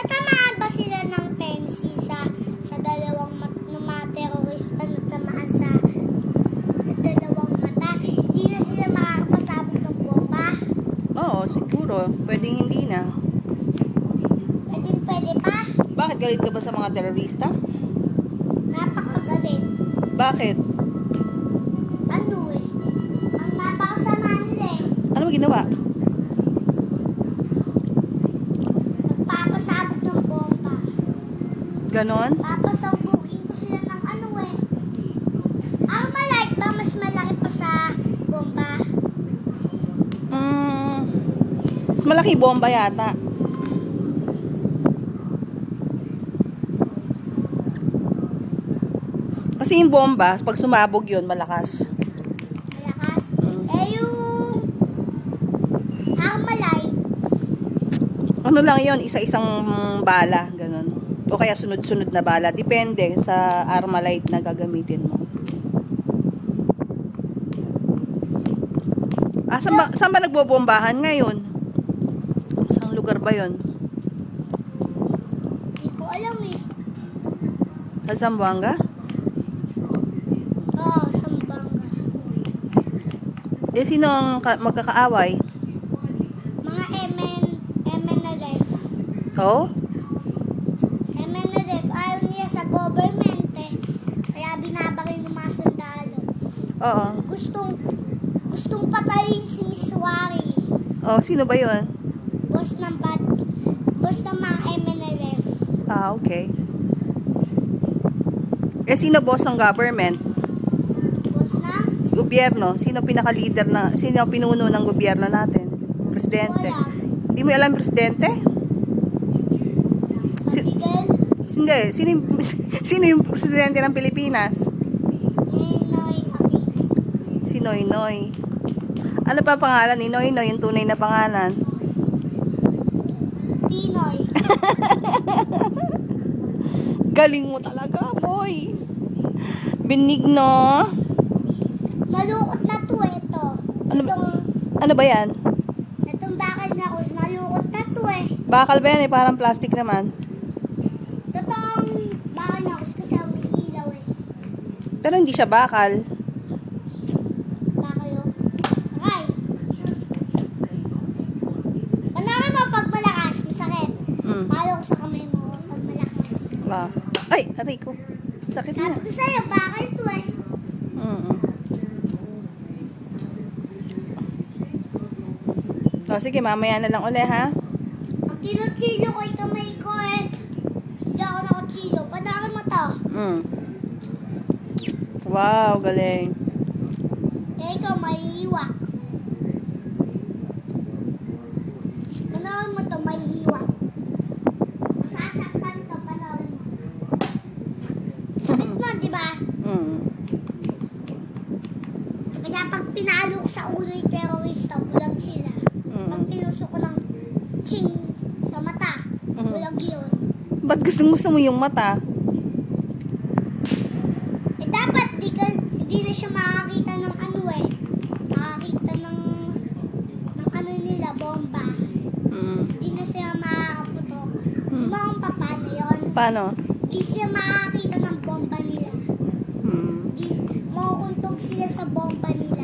natamaan ba sila ng pensi sa dalawang mga terorista na tamaan sa dalawang mata? Hindi na sila makakapasabog ng bomba? Oo, siguro. Pwedeng hindi na. Pwede pa? Bakit galit ka ba sa mga terorista? Napakagalit. Bakit? Ano eh? Ang napakasama nila eh. Ano mo ginawa? Nagpapasabog ng bomba. Ganon? Papasabugin ko sila ng ano eh. Armalite ba mas malaki pa sa bomba? Mas malaki bomba yata. Kasi yung bomba, pag sumabog yun, malakas. Malakas? Eh yung Armalite, Ano lang yun, isa-isang bala, ganun. O kaya sunod-sunod na bala. Depende sa Armalite na gagamitin mo. Saan ba nagbobombahan ngayon? Saan lugar ba yun? hindi ko alam eh. Sa Zamboanga? Oo, Sambanga. Eh, sino ang magkakaaway? Mga MNLF. Oh? MNLF, ayaw niya sa government eh. Kaya binabaril ng mga sundalo. Oo. Gustong patayin si Miss Wari. Oh, sino ba yun? Boss ng mga MNLF. Ah, okay. Eh, sino boss ng government? Boss na? Gobyerno. Sino pinuno ng gobyerno natin? Presidente. Wala. Hindi mo alam presidente? Miguel? Hindi. Sino yung presidente ng Pilipinas? Noy Aquino. Si Noynoy. Ano pa pangalan ni Noynoy? Yung tunay na pangalan? Pinoy. Galing mo talaga, boy. Benigno. Malukot na to ito. Ano ba yan? Itong bakal na kus, malukot na to eh. Bakal ba yan eh? Parang plastic naman. Totoong bakal na kus kasi umiilaw eh. Pero hindi siya bakal. Bakal yun. Okay. Panakay mo pag malakas, masakit. Palo ko sa kamay mo pag malakas. Ah. Ay, aray ko. Sakit na. Sabi ko sa'yo, bakal to eh. Oh, sige, mamaya na lang uli, ha? Ang kinutsilyo ko yung kamay ko eh. Hindi ako nakutsilyo. Panakay mo to. Wow, galing. Eh, ikaw mahihiwa. Panakay mo to, mahihiwa. Sasaktan to, panakay mo. Sakit mo, di ba? Kaya pag pinalo ko sa ulo yung terorista, bulag sila. Pag pinusok ko ng ching sa mata, bulag yun. Ba't gusto mo yung mata? Eh dapat hindi na siya makakita ng ano eh. Makakita ng ano nila, bomba. Hindi na siya makakaputok. Diba kung paano yun? Paano? Hindi siya makakita ng bomba nila. Makukuntog sila sa bomba nila.